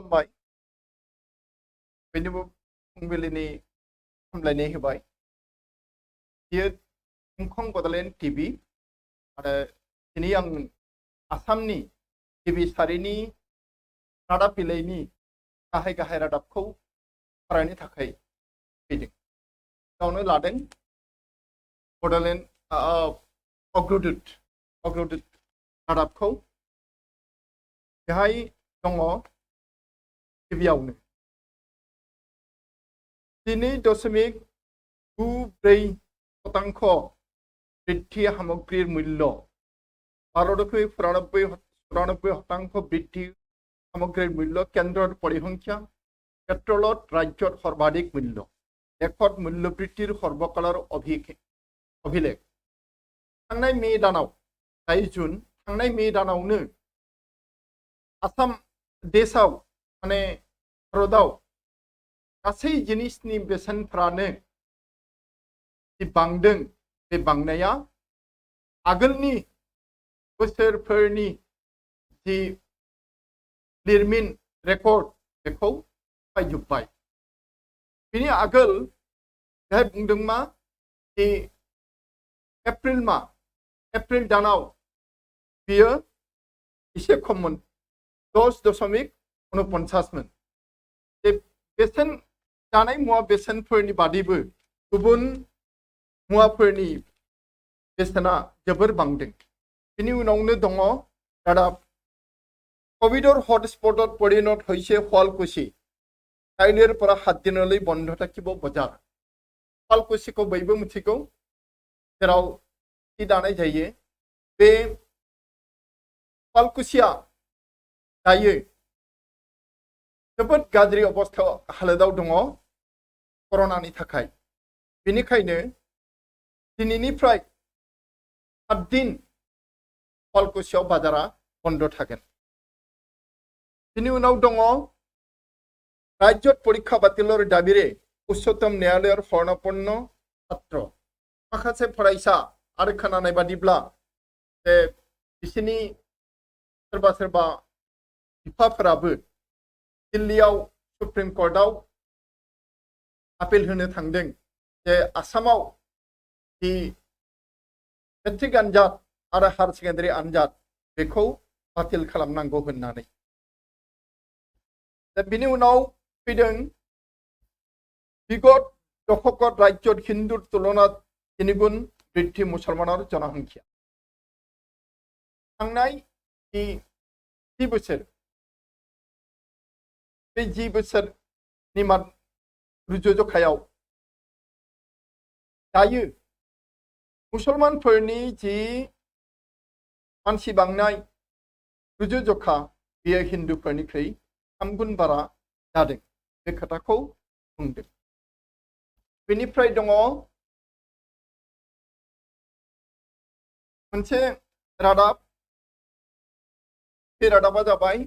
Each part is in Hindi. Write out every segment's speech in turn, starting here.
खुलुमबाय बयनोबो फुंबिलिनि हामलायनाय होबाय बियो इंखं बड'लेण्ड टिभि आरो दिनै आं आसामनि गिबि सारिनि रादाब बिलाइनि गाहाय रादाबखौ फरायनो थाखाय फैदों गावनो लादों बड'लेण्ड अग्रदूत रादाबखौ बेहाय दङ गिबियावनो 3.94% বৃদ্ধি সামগ্ৰীৰ মূল্য ভাৰতকৈ 94% বৃদ্ধি সামগ্ৰীৰ মূল্য কেন্দ্ৰৰ পৰিসংখ্যা পেট্ৰলত ৰাজ্যত সৰ্বাধিক মূল্য দেশত মূল্য বৃদ্ধিৰ সৰ্বকালৰ অভিলেখ थांनाय मे दानाव जुन थांनाय मे दानावनो आसाम देशाव माने भारताव गासै जिनिसनि बेसेनफ्रानो बांदों बे बांनाया आगोलनि बोसोरफोरनि जि लिरमिन रेकर्ड बेखौ बायजोब्बाय बिनि आगोल बेहाय बुंदों मा कि एप्रिल दानाव बियो एसे खममोन 10.49 बेसेन जानाय मुवा बेसेनफोरनि बादैबो गुबुन मुवाफोरनि बेसेना जोबोर बांदों बिनि उनावनो दङ रादाब कभिडर हटस्पटत परिणत হৈছে শুৱালকুছি কাইলৈৰ পৰা 7 দিনলৈ বন্ধ থাকিব বজাৰ শুৱালকুছিखौ बयबो मिथिगौ जेराव सि दानाय जायो बे शुवालकुसिया दायो जोबोद गाज्रि अबस्थायाव हालोदाव दङ कर'नानि थाखाय बेनिखायनो दिनैनिफ्राय 7 दिन शुवालकुसियाव बाजारा बन्द थागोन बिनि उनाव दङ राज्यत परीक्षा बातिলৰ दाबिरे उच्चतम न्यायालयৰ शरणपन्न ছাত্র माखासे फरायसा आरो खोनानाय बादिब्ला जे बिसिनि सोरबा बिफाफोराबो दिल्लीयाव सुप्रिम कर्टआव आपिल होनो थांदों जे आसामाव जि मेट्रिक आनजाद आरो हायर सेकेन्डारि आनजाद बेखौ बातिल खालामनांगौ होननानै बिनि उनाव फैदों बिगत दशकत राज्यत हिन्दुर तुलनात 3 गुण বৃদ্ধি मुसलमाনৰ জনসংখ্যা थांनाय जि बोसोर बे 10 बोसोरनि रुजुजखायाव दायो मुसलमानफोरनि जि मानसि बांनाय रुजुजखा बेयो हिन्दुफोरनिख्रुइ 3 गुण बारा जादों बे खोथाखौ बुंदों बेनिफ्राय दङ मोनसे रादाब बे रादाबा जाबाय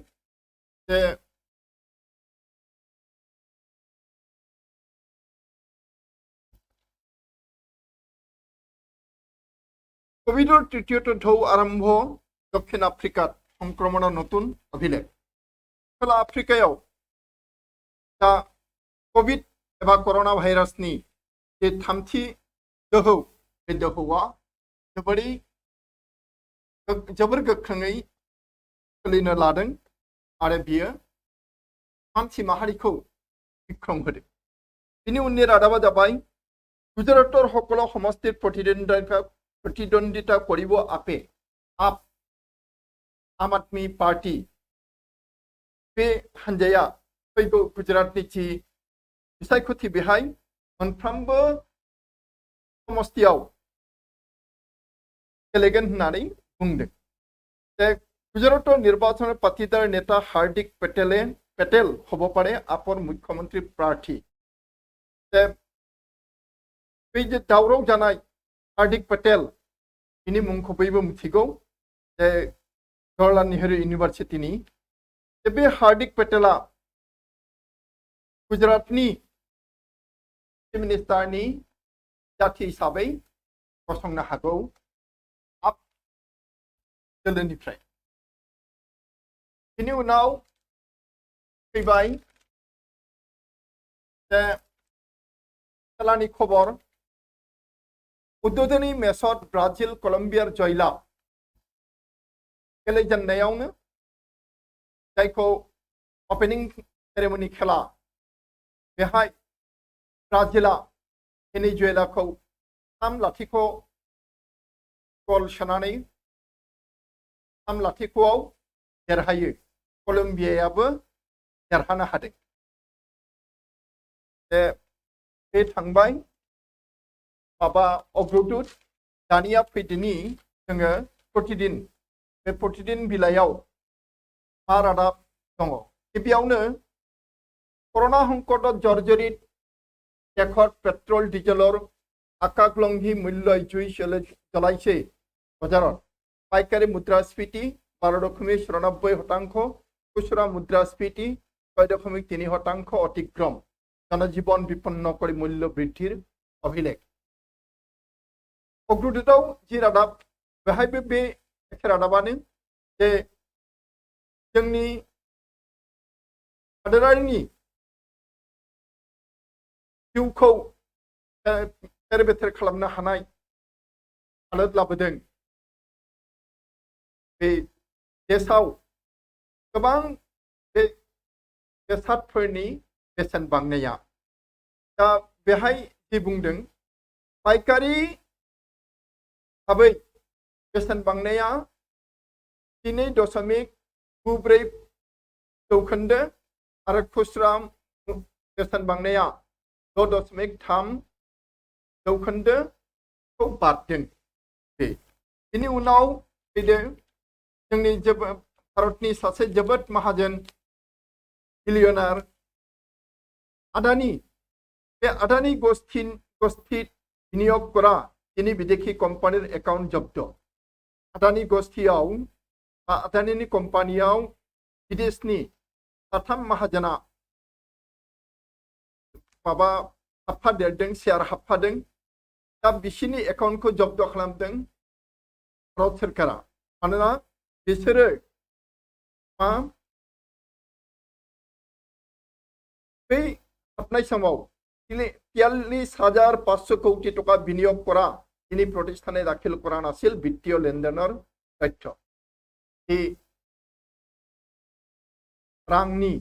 जे কোভিডৰ তৃতীয়টো ঢৌ আৰম্ভ দক্ষিণ আফ্ৰিকাত সংক্ৰমণৰ নতুন অভিলেখ खोला आफ्रिकायाव दा कोविड एबा कर'ना भाइरासनि जे थामथि दोहौ बे दोहौआ जोबोर गोख्रोङै सोलिनो लादों आरो बियो मानसि माहारिखौ बिख्रम होदों बिनि उननि रादाबा जाबाय गुजरातर সকলো সমষ্টিৰ প্ৰতিদ্বন্দ্বিতা কৰিব आम आदमी पार्टी बे हानजाया फैगौ गुजरातनि जि बिसायख'थि बेहाय मोनफ्रोमबो समष्टियाव गेलेगोन होननानै बुंदों जे गुजरातर निर्वाचन पाटीदार नेता हार्दिक पेटेल হ'ব পাৰে आपर मुख्यमंत्री प्रार्थी जे बे जे दावराव जानाय हार्दिक पेटेल बिनि मुंखौ बयबो मिथिगौ जे जवाहरलाल नेहरू इउनिभार्सिटिनि बे हार्दिक पेटेला गुजरातनि चिफ मिनिस्टारनि जाथि हिसाबै गसंनो हागौ आप दोलोनिफ्राय बिनि उनाव फैबाय जे खेलानि खबर उद्बोधनी मेचत ब्राजिल कलम्बियार जयलाभ गेलेजेननायावनो जायखौ ओपनिंग सेरेमनी खेला बेहाय ब्राजिला भेनेजुएलाखौ 3-0 गल सोनानै 3-0 देरहायो कलम्बियायाबो देरहानो हादों बे थांबाय माबा अग्रदूत दानिया फैदिनि जोङो प्रतिदिन बिलाइयाव मा रादाब दङ गिबियावनो कर'ना संकटत जर्जरित देशत पेट्रल डिजेलर आकाशलंघी मूल्य जुई জ্বলাইছে বজাৰত পাইকাৰী মুদ্ৰাস্ফীতি 12.94%, খুচুৰা মুদ্ৰাস্ফীতি 6.3% অতিক্ৰম জনজীবন বিপন্ন কৰি মূল্য বৃদ্ধিৰ অভিলেখ अग्रदूतआव जि रादाब बेहायबो बे एखे रादाबानो जे जोंनि हादोरारिनि जिउखौ बेर-बेथेर खालामनो हानाय हालोद लाबोदों बे देशआव गोबां बे बेसादफोरनि बेसेन बांनाया दा बेहाय जि बुंदों पाइकारि भाबै बेसेन बांनाया 2.94% आरो खुस्रा बेसेन बांनाया 6.3% खौ बारदों बेनि उनाव फैदों जोंनि भारतनि सासे जोबोद माहाजोन बिलियनार आदानि बे आदानि गोष्ठी बिनियोग करा दिनै बिदेशी कम्पानिर एकाउन्ट जब्द आदानि गोष्ठीयाव आदानि कम्पानियाव विदेशनि 3 माहाजोना माबा हाबफादेरदों शेयार हाबफादों दा बिसिनि एकाउन्टखौ जब्द खालामदों भारत सरकारा मानोना बिसोरो मा बै हाबनाय समाव 43,500 कोटी टका बिनियोग करा दिनै प्रतिष्ठाने दाखिल करा नाছিল वित्तीय लेनदेনৰ तथ्य এই रांनि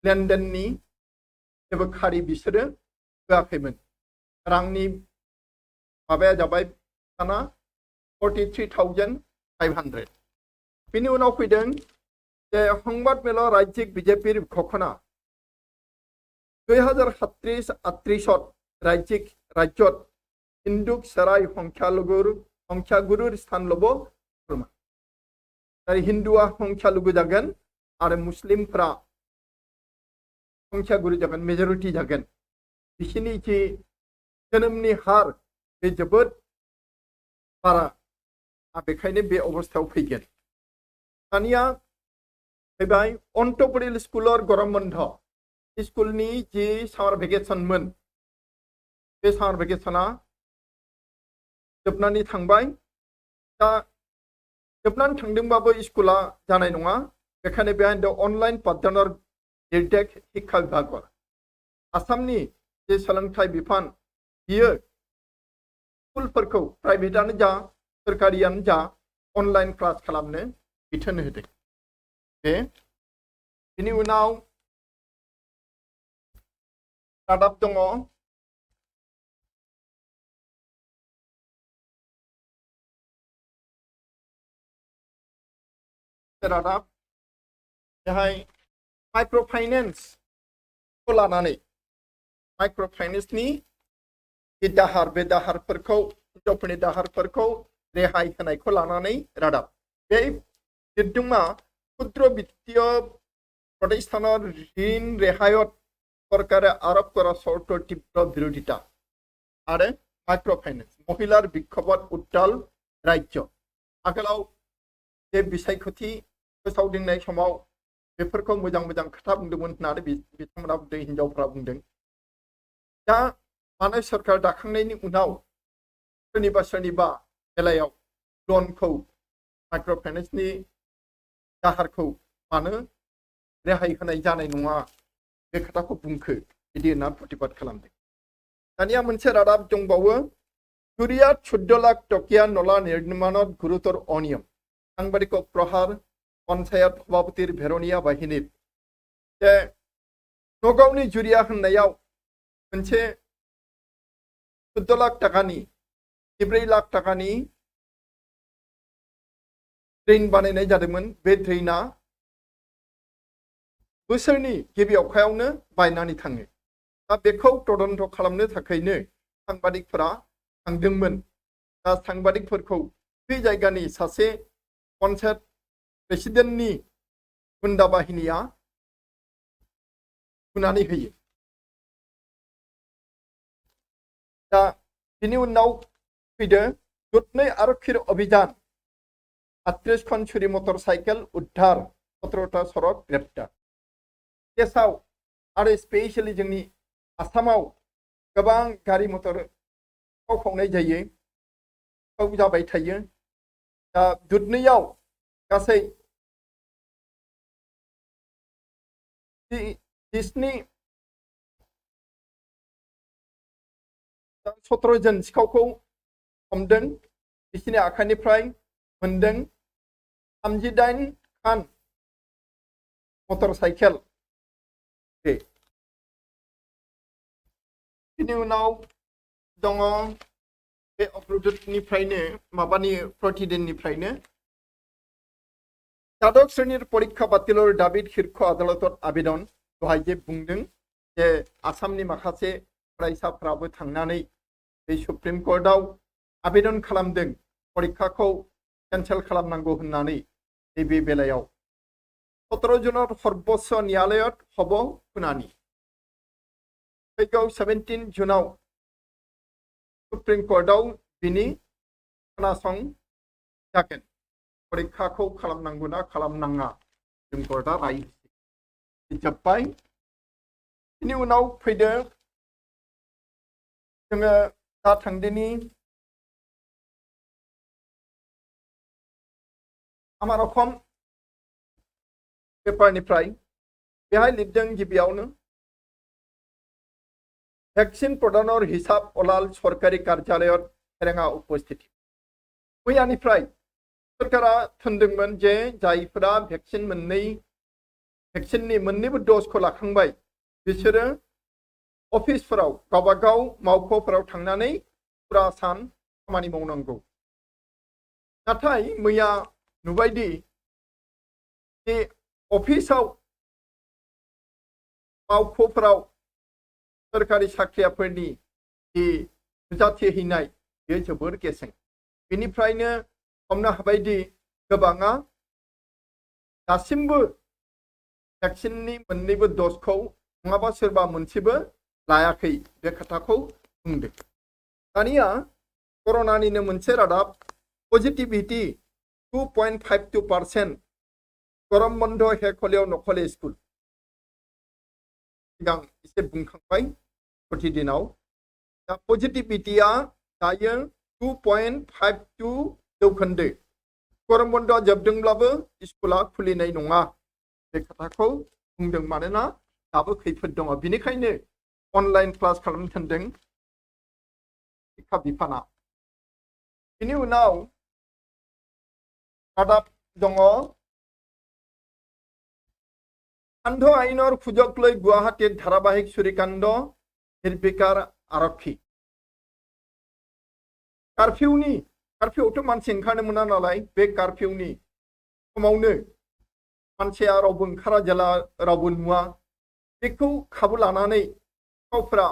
लेनदेननि जेबो खारि बिसोरो होआखैमोन रांनि माबाया जाबाय साना 43,500 बिनि उनाव फैदों जे संबाद मेल राज्यिक बिजेपिर घोषणा 2037-38 राज्यत हिन्दुक सराय संख्यागुरुर स्थान लब हिन्दुआ संख्यालुगु जागोन आरो मुस्लिमफ्रा संख्यागुरु जागोन मेजरिटी जागोन बिसिनि जि जोनोमनि हार बे जोबोद बारा बेखायनो बे अबस्थायाव फैगोन दानिया फैबाय अन्टपुरिल स्कुलर गरम बन्ध स्कुलनि जि सामार भेकेसनमोन बे सामार भेकेसना जोबनानै थांबाय दा जोबनानै थांदोंबाबो स्कुला जानाय नङा बेखायनो बेहाय अनलाइन पाठदानर निर्देश शिक्षा विभाग आसामनि जे सोलोंथाइ बिफान बियो स्कुलफोरखौ प्राइभेटानो जा सरकारियानो जा अनलाइन क्लास खालामनो बिथोन होदों बेनि उनाव रादाब दङ रादाब बेहाय माइक्र' फाइनेन्स को लानानै माइक्र' फाइनेन्सनि जि दाहार बे दाहारफोरखौ हिनजावफोरनि दाहारफोरखौ रेहाय होनायखौ लानानै रादाब बे लिरदोंमा क्षुद्र वित्तीय प्रतिष्ठाনৰ ऋण रेहायत सरकारे आरोप करा शर्तर तीव्र विरोधिता आरो माइक्र' फाइनेन्स महिलार बिक्षोभत उद्दाल राज्य आगोलाव जे बिसायख'थि फोसावदिंनाय समाव बेफोरखौ मोजां खोथा बुंदोंमोन होननानै बिथांमोना बुंदों हिनजावफ्रा बुंदों दा मानो सरकार दाखांनायनि उनाव सोरनिबा बेलायाव लनखौ माइक्र' फाइनेन्सनि दाहारखौ मानो रेहाय होनाय जानाय नङा बे खोथाखौ बुंखो बिदि होनना प्रतिबाद खालामदों। दानिया मोनसे रादाब दंबावो जुरिया 14 लाख टकिया नला निर्माणत गुरुतर अनियम সাংবাদিক प्रहार पन्चायत सभापतिर भेरनिया बाहिनीर जे नगावनि जुरिया होननायाव मोनसे 14 लाख टाकानि 14 लाख टाकानि ड्रेन बानायनाय जादोंमोन। बे ड्रेना बोसोरनि गिबि अखायावनो बायनानै थाङो। दा बेखौ तदन्त खालामनो थाखायनो सांबादिकफोरा थांदोंमोन। दा सांबादिकफोरखौ बे जायगानि सासे पन्चायत प्रेसिडेन्टनि गुन्डा बाहिनिया बुनानै होयो। दा बिनि उनाव फैदो जुटनै आरक्षीर अभियान 38 खन छुरी मटरसाइकेल उद्धार 17टा सड़क ग्रेप्तार। देशाव आरो स्पेशली जोंनि आसामाव गोबां गारि मटर खावनाय जायो, खाव जाबाय थायो। दा जुटनैयाव गासै 17 जन सिखावखौ हमदों। बिसोरनि आखाइनिफ्राय मोनदों 38 खान मटरसाइकेल। बिनि उनाव दङ बे अप्रदुतनिफ्रायनो माबानि प्रतिदिननिफ्रायनो द्वादश श्रेणीर परीक्षा बातिलर दाबित शीर्ष आदालतत आवेदन दहाय जे बुंदों जे आसामनि माखासे फरायसाफ्राबो थांनानै बे सुप्रिम कर्टआव आवेदन खालामदों परीक्षाखौ केन्सेल खालामनांगौ होननानै। बे बेलायाव 17 जुनत सर्वोच्च न्यायालयत हब शुनानि। फैगौ 17 जुनाव सुप्रिम कर्टआव बिनि खोनासं जागोन परीक्षाखौ खालामनांगौ ना खालामनाङा। सुप्रिम कर्टआ राय जोब्बाय। बिनि उनाव फैदो जोङो दा थांदिनि आमार असम पेपारनिफ्राय। बेहाय लिरदों गिबियावनो वैक्सीन प्रदानर हिसाब अलाल सरकारि कार्यालयत फेरेंगा उपस्थिति। मैयानिफ्राय सरकारा थोनदोंमोन जे जायफोरा वैक्सीननि मोन्नैबो द'जखौ लाखांबाय बिसोरो अफिसफोराव गावबागाव मावख'फोराव थांनानै पुरा सान खामानि मावनांगौ। नाथाय मैया नुबायदि जे अफिसाव मावख'फोराव सरकारि साख्रियाफोरनि जि नुजाथि हैनाय बेयो जोबोर गेसें। बेनिफ्रायनो हमनो हाबायदि गोबाङा दासिमबो वैक्सीननि मोन्नैबो द'जखौ नङाबा सोरबा मोनसेबो लायाखै बे खोथाखौ बुंदों। दानिया कर'नानिनो मोनसे रादाब पजिटिविटी 2.52%। गरम बन्द हेक हलेव नखले स्कुल। सिगां एसे बुंखांबाय प्रतिदिनाव। दा पजिटिविटीया दायो 2.52 जौखोन्दो। गरम बन्दआ जोबदोंब्लाबो स्कुला खुलिनाय नङा बे खोथाखौ बुंदों। मानोना दाबो खैफोद दङ। बिनिखायनो अनलाइन क्लास खालामनो थिनदों शिक्षा बिफाना। बिनि उनाव रादाब दङ कान्ध आइनर सुजोग लै गुवाहाटीर धाराबाहिक चुरिकाण्ड निर्बिकार आरक्षी। कार्फिउथ' मानसि ओंखारनो मोना नालाय बे कार्फिउनि समावनो मानसिया रावबो ओंखारा जेला रावबो नुवा बेखौ खाबु लानानै सिखावफोरा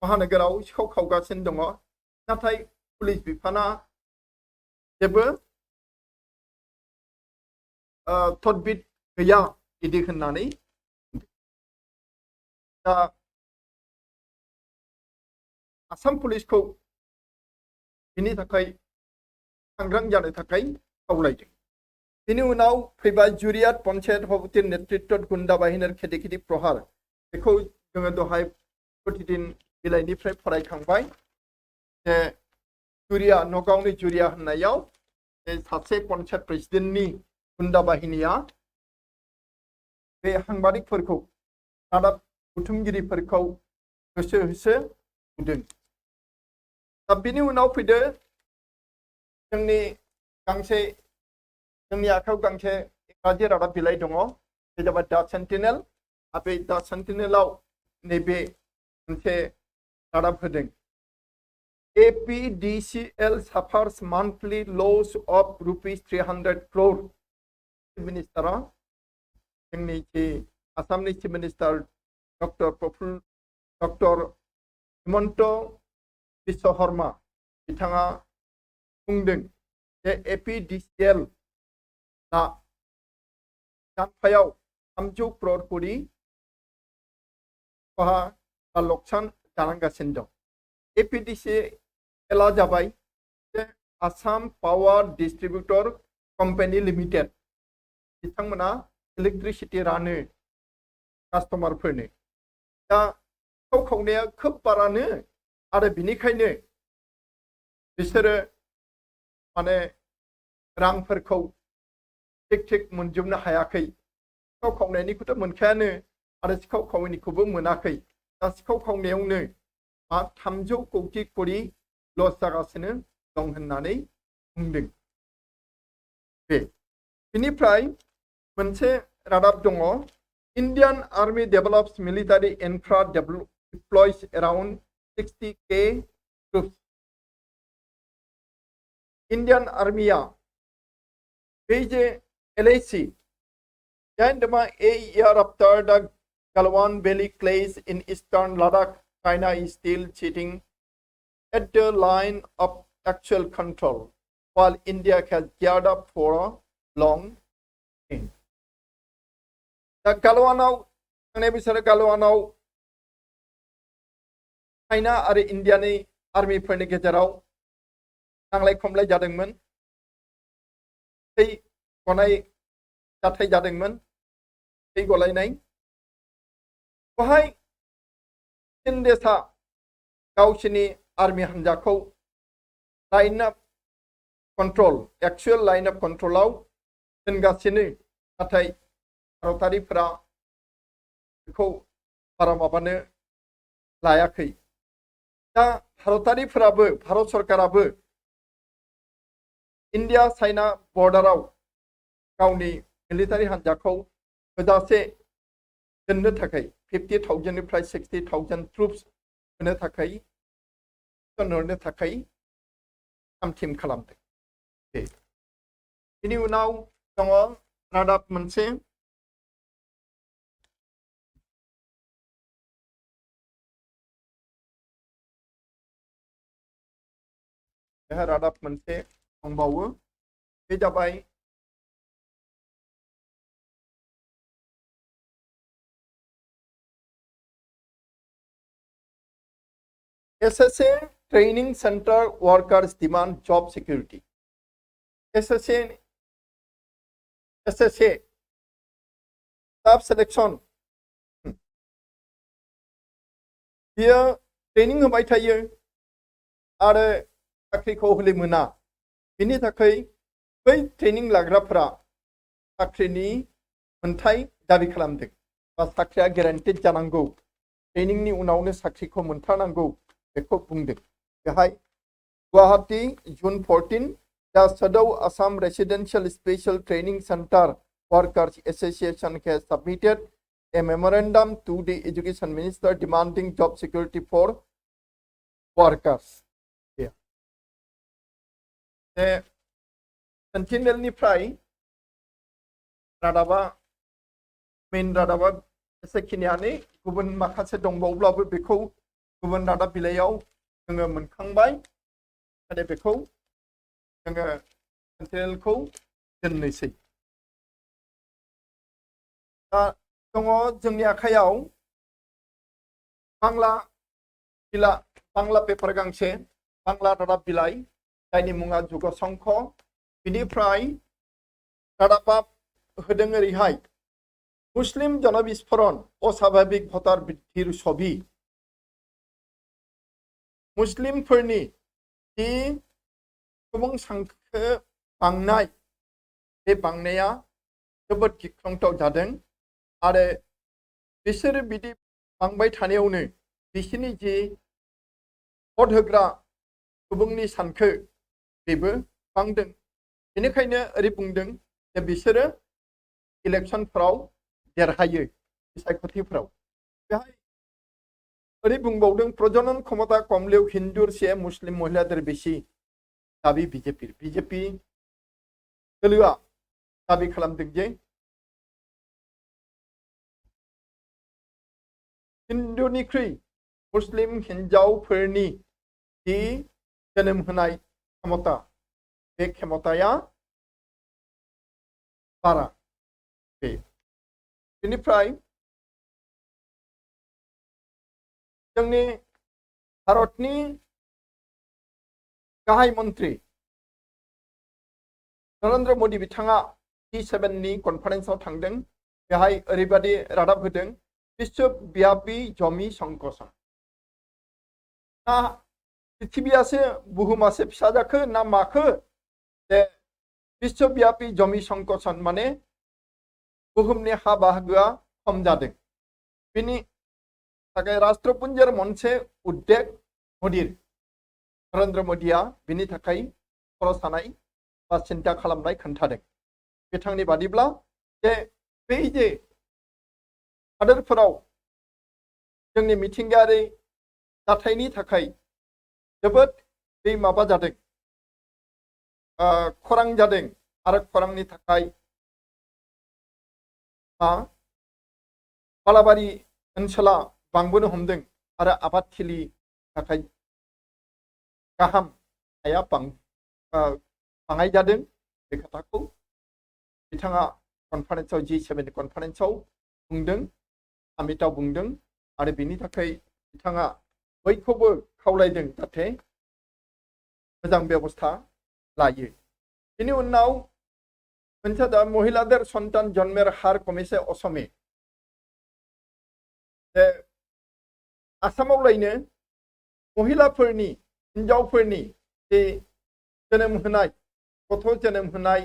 महानोगोराव सिखाव खावगासिनो दङ। नाथाय पुलिस बिफाना जेबो तदबिर गैया बिदि होननानै। दा आसाम पुलिसखौ बिनि थाखाय सांग्रां जानो थाखाय खावलायदों। बिनि उनाव फैबाय जुरियात पन्चायत सभापतिर नेतृत्वत गुन्डा बाहिनीर खेदे खेदे प्रहार। बेखौ जोङो दहाय प्रतिदिन बिलाइनिफ्राय फरायखांबाय जे जुरिया नगावनि जुरिया होननायाव सासे पन्चायत प्रेसिडेन्टनि गुन्दा बाहिनिया बे हांबारिकफोरखौ रादाब बुथुमगिरिफोरखौ होसो होसो बुदों। दा बिनि उनाव फैदो जोंनि गांसे जोंनि आखायाव गांसे इंराजि रादाब बिलाइ दङ बे जाबाय दा सेन्टिनेल। बे दा सेन्टिनेलाव नैबे मोनसे रादाब होदों APDCL suffers monthly loss of rupees 300 crore। मिनिस्टारा जोंनि आसामनि chief minister doctor Himanta Biswa Sharma बिथाङा बुंदों जे APDCL दानफायाव 300 crore करि खहा बा लकसान जानांगासिनो दं। APDCL जाबाय आसाम पावार डिस्ट्रिबिउटर कम्पानि लिमिटेड। बिथांमोना इलेक्ट्रिसिटि रानो कास्टमारफोरनो। दा सिखाव खावनाया खोब बारानो आरो बिनिखायनो बिसोरो माने रांफोरखौ थिक मोनजोबनो हायाखै। सिखाव खावनायनिखौथ' मोनखायानो आरो सिखाव खावैनिखौबो मोनाखै। दा सिखाव खावनायावनो 300 कौटि करि लस जागासिनो दं होननानै बुंदों। बेनिफ्राय मोनसे रादाब दङ Indian Army develops military infra deploys around 60K troops। Indian Army bay J LAC and a year after the Galwan Valley clash in eastern Ladakh, China is still sitting at the line of actual control, while India has geared up for a long end। दा गालवानाव थांनाय बोसोर गालवानाव चाइना आरो इन्डियानि आर्मिफोरनि गेजेराव नांलाय खमलाय जादोंमोन। थै गनाय जाथाय जादोंमोन, थै गलायनाय। बेवहाय चीन देशा गावसोरनि आर्मि हान्जाखौ line of control actual line of कन्ट्रलाव दोनगासिनो, नाथाय भारतारिफोरा बेखौ बारा माबानो लायाखै। दा भारतारिफोराबो भारत सरकाराबो इन्डिया चाइना बर्डाराव गावनि मिलिटारि हान्जाखौ थोजासे दोननो थाखाय 50,000 निफ्राय 60,000 ट्रुप्स होनो थाखाय थिसनहरनो थाखाय थाम-थिम खालामदों। बिनि उनाव दङ रादाब मोनसे रादाब मोनसे दंबावो बे जाबाय SSA Training Center workers demand job security। SSA staff selection बियो ट्रेनिं होबाय थायो आरो साख्रिखौ हले मोना। बिनि थाखाय बै ट्रेनिं लाग्राफोरा साख्रिनि मोनथाय दाबि खालामदों बा साख्रिया गेरान्टेड जानांगौ, ट्रेनिंनि उनावनो साख्रिखौ मोनथारनांगौ बेखौ बुंदों। बेहाय Guwahati June 14 the Sadau Assam Residential Special Training Center Workers Association has submitted a memorandum to the Education Minister demanding job security for workers। सेन्टिनेलनिफ्राय रादाबा मेन रादाबा एसेखिनियानो, गुबुन माखासे दंबावब्लाबो बेखौ गुबुन रादाब बिलाइयाव जोङो मोनखांबाय। आरो बेखौ जोङो सेन्टिनेलखौ दोननोसै। दा दङ जोंनि आखायाव बांला पेपार गांसे, बांला रादाब बिलाइ जायनि मुङा जुग संख। बिनिफ्राय रादाबा होदों ओरैहाय मुस्लिम जनबिस्फोरन असाभाबिक भटार बृद्धिर छवि। मुस्लिमफोरनि जि सुबुं सानखो बांनाय बे बांनाया जोबोद गिख्रंथाव जादों आरो बिसोरो बिदि बांबाय थानायावनो बिसोरनि जि भट होग्रा सुबुंनि सानखो बेबो बांदों बेनिखायनो ओरै बुंदों जे बिसोरो इलेक्शनफोराव देरहायो बिसायख'थिफोराव बेहाय ओरै बुंबावदों प्रजनन क्षमता कमलेও हिंदुर से मुस्लिम महिलाদের बेसि दाबि बिजेपि दोलोआ दाबि खालामदों जे हिंदुनिख्रुइ मुस्लिम हिन्जावफोरनि जि जोनोम होनाय क्षमता बे क्षमताया बारा बेनिफ्राय जोंनि भारतनि गाहाय मन्त्रि नरेन्द्र मोदी बिथाङा G7 नि कनफारेन्सआव थांदों बेहाय ओरैबादि रादाब होदों विश्वव्यापी जमी संकसन ना पृथिबियासो बुहुमासो फिसा जाखो ना माखो जे विश्वव्यापी जमी संकसन माने बुहुमनि हा बाहागोआ खम जादों बेनि थाखाय राष्ट्रपुन्जर मोनसे उद्देग मदिर नरेन्द्र मोदीया बिनि थाखाय खर' सानाय बा सिन्था खालामनाय खोन्थादों बिथांनि बादिब्ला जे बै जे हादोरफोराव जोंनि मिथिंगायारि जाथायनि थाखाय जोबोद दै माबा जादों खरां जादों आरो खरांनि थाखाय बालाबारि ओनसोला बांबोनो हमदों आरो आबादथिलि थाखाय गाहाम हाया बाङाय जादों बे खोथाखौ बिथाङा कनफारेन्सआव G7 कनफारेन्सआव बुंदों आमिताव बुंदों आरो बिनि थाखाय बिथाङा बयखौबो खावलायदों जाहाथे मोजां बेबस्था लायो बेनि उनाव मोनसे दा महिलाদের सन्तान जन्मेर हार कमेছে असमे आसामावलायनो महिलाफोरनि हिन्जावफोरनि जे जोनोम होनाय गथ' जोनोम होनाय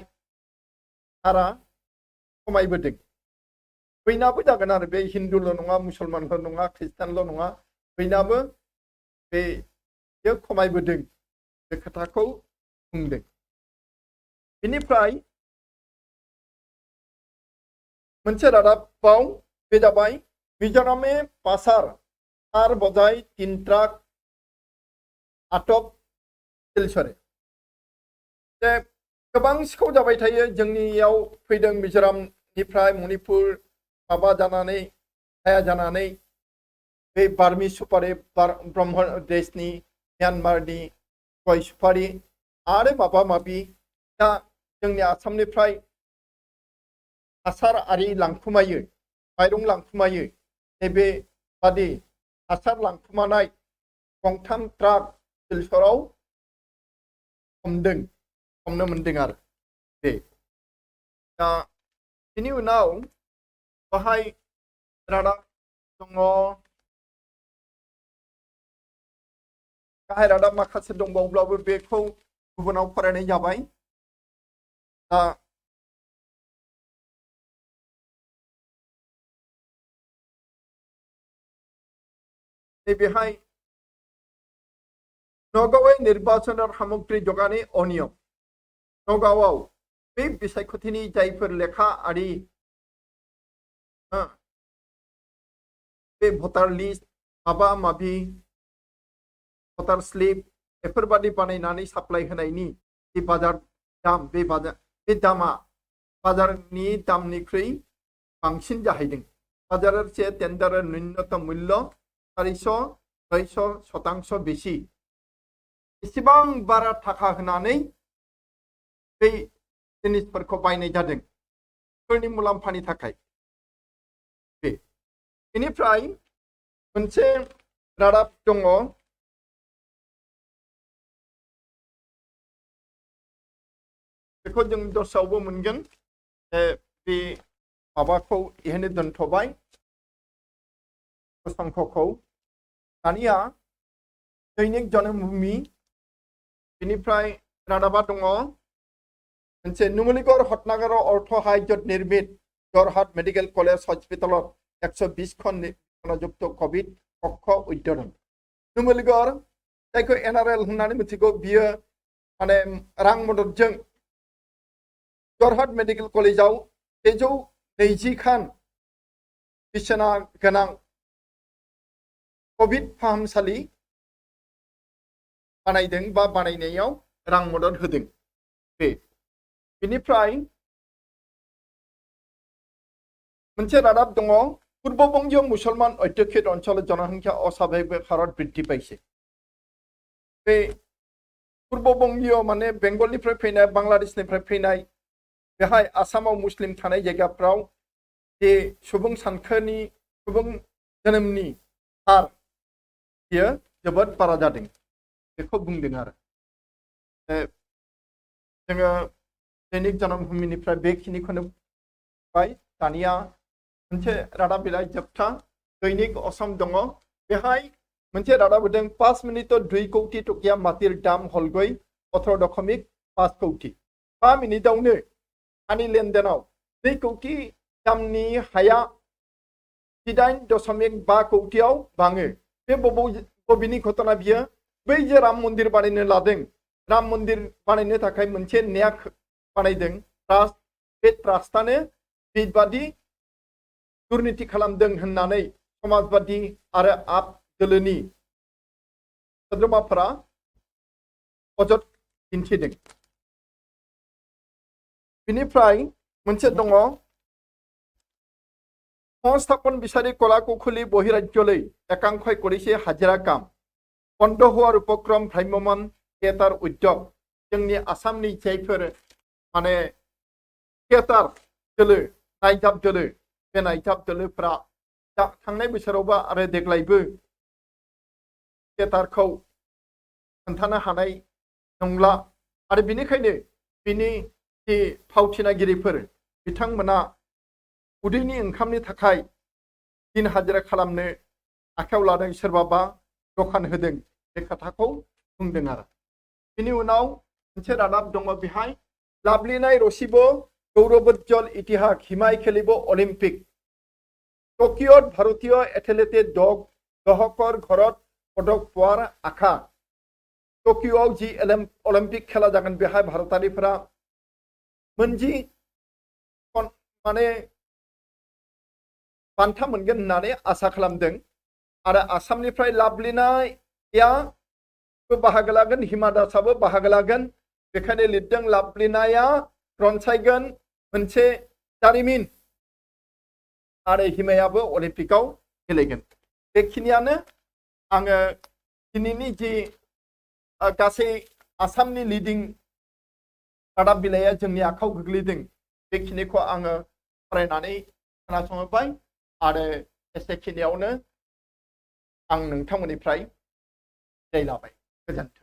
हारा खमायबोदों बयनाबो जागोन आरो बे हिन्दुल' नङा मुसलमानल' नङा ख्रिस्टानल' नङा बयनाबो बे खमायबोदों बे खोथाखौ बुंदों बेनिफ्राय मोनसे रादाबाव बे जाबाय मिजोरामे पासार तार बजाय 3 ट्राक आटक सिलचरे जे गोबां सिखाव जाबाय थायो जोंनियाव फैदों मिजोरामनिफ्राय मणिपुर माबा जानानै हाया जानानै बे बार्मि सुपारि ब्रह्म देशनि म्यानमारनि गय सुपारि आरो माबा माबि दा जोंनि आसामनिफ्राय हासार आरि लांखुमायो माइरं लांखुमायो नैबे बादि हासार लांखुमानाय गंथाम ट्राक सिलचराव हमनो मोनदों आरो बे दा बिनि उनाव बाहाय रादाब दङ गाहाय रादाब माखासे दंबावब्लाबो बेखौ गुबुनाव फरायनाय जाबाय दा बेहाय नगावआव निर्वाचन सामग्री जगानि अनियम नगावआव बे बिसायख'थिनि जायफोर लेखा आरि बे भटार लिस्ट माबा माबि भटार स्लिप बेफोरबादि बानायनानै साप्लाय होनायनि जि बाजार दाम बे दामा बाजारनि दामनिख्रुइ बांसिन जाहैदों बाजारेर से टेन्डारेर न्यूनतम मूल्य 400-600% बेसि इसेबां बारा थाखा होनानै बे जिनिसफोरखौ बायनाय जादों सोरनि मुलाम्फानि थाखाय बेनिफ्राय मोनसे रादाब दङ बेखौ जों दस्रायावबो मोनगोन बे माबाखौ इहायनो दोनथ'बाय प्रसंगखौ दानिया दैनिक जनमभूमि बेनिफ्राय रादाबा दङ मोनसे नुमुलिगर हतनागर अर्थहाय जत निर्मित जरहाट मेडिकेल कलेज हस्पिटाल 120 खन युक्त कोविड कक्ष उद्घाटन नुमुलिगर जायखौ एनआरएल होननानै मिथिगौ बियो माने रां मददजों जरहाट मेडिकेल कलेजाव 120 खान बिसना गोनां कोविड फाहामसालि बानायदों बा बानायनायाव रां मदद होदों बेनिफ्राय मोनसे रादाब दङ पूर्वबंगीय मुसलमान अध्यक्षित अञ्चल जनसंख्या असाभाविक हारात बृद्धि पाइছে बे पूर्वबंगीय माने बेंगलनिफ्राय फैनाय बांलादेशनिफ्राय फैनाय बेहाय आसामाव मुस्लिम थानाय जायगाफ्राव जे सुबुं सानखोनि सुबुं जोनोमनि हार बियो जोबोद बारा जादों बेखौ बुंदों आरो जोङो दैनिक जनमभूमिनिफ्राय बेखिनिखौनो बाय दानिया मोनसे रादाब बिलाइ जोबथा दैनिक असम दङ बेहाय मोनसे रादाब होदों 5 मिनिटत 2 कोटी टकिया माटिर दाम हलगै 18.5 कोटी 5 मिनिटावनो हानि लेनदेनाव 2 कोटी दामनि हाया 18.5 कोटीयाव बाङो बे बबेनि घटना बियो बै जे राम मन्दिर बानायनो लादों राम मन्दिर बानायनो थाखाय मोनसे न्याक बानायदों ट्रास्ट बे ट्रास्टानो बेबादि दुर्नीति खालामदों होननानै समाजवादी आरो आप दोलोनि सोद्रोमाफोरा अजद दिन्थिदों बेनिफ्राय मोनसे दङ সংস্থাপন বিচাৰি কলা কৌশলী বহিৰাজ্যলৈ একাংশই কৰিছে হাজিৰা কাম বন্ধ হোৱাৰ উপক্ৰম ভ্ৰাম্যমান থিয়েটাৰ উদ্যোগ जोंनि आसामनि जायफोर माने थिएटार दोलो नायजाब दोलो बे नायजाब दोलोफ्रा थांनाय बोसोरावबो आरो देग्लायबो थिएटारखौ खोन्थानो हानाय नंला आरो बेनिखायनो बिनि जि फावथिनागिरिफोर बिथांमोना उदैनि ओंखामनि थाखाय दिन हाजिरा खालामनो आखायाव लादों सोरबाबा दखान होदों बे खोथाखौ बुंदों आरो बिनि उनाव मोनसे रादाब दङ बेहाय लाभलिनाय रसिबो गौरवोज्जल इतिहास हिमाय खेलिब अलिम्पिक टकिঅ'ত ভাৰতীয় এথলেটে দহকৰ ঘৰত পদক পোৱাৰ আশা टकिঅ'आव जि अलिम्पिक खेला जागोन बेहाय भारतारिफोरा मोनजि माने बान्था मोनगोन होननानै आसा खालामदों आरो आसामनिफ्राय लाभलिनाया बाहागो लागोन हिमा दासआबो बाहागो लागोन बेखायनो लिरदों लाभलिनाया रनसायगोन मोनसे जारिमिन आरो हिमायाबो अलिम्पिकआव गेलेगोन बेखिनियानो आङो दिनैनि जि गासै आसामनि लिडिं रादाब बिलाइया जोंनि आखायाव गोग्लैदों बेखिनिखौ आङो फरायनानै खोनासंबाय आरो एसेखिनियावनो आं नोंथांमोननिफ्राय बिदाय लाबाय गोजोन्थों।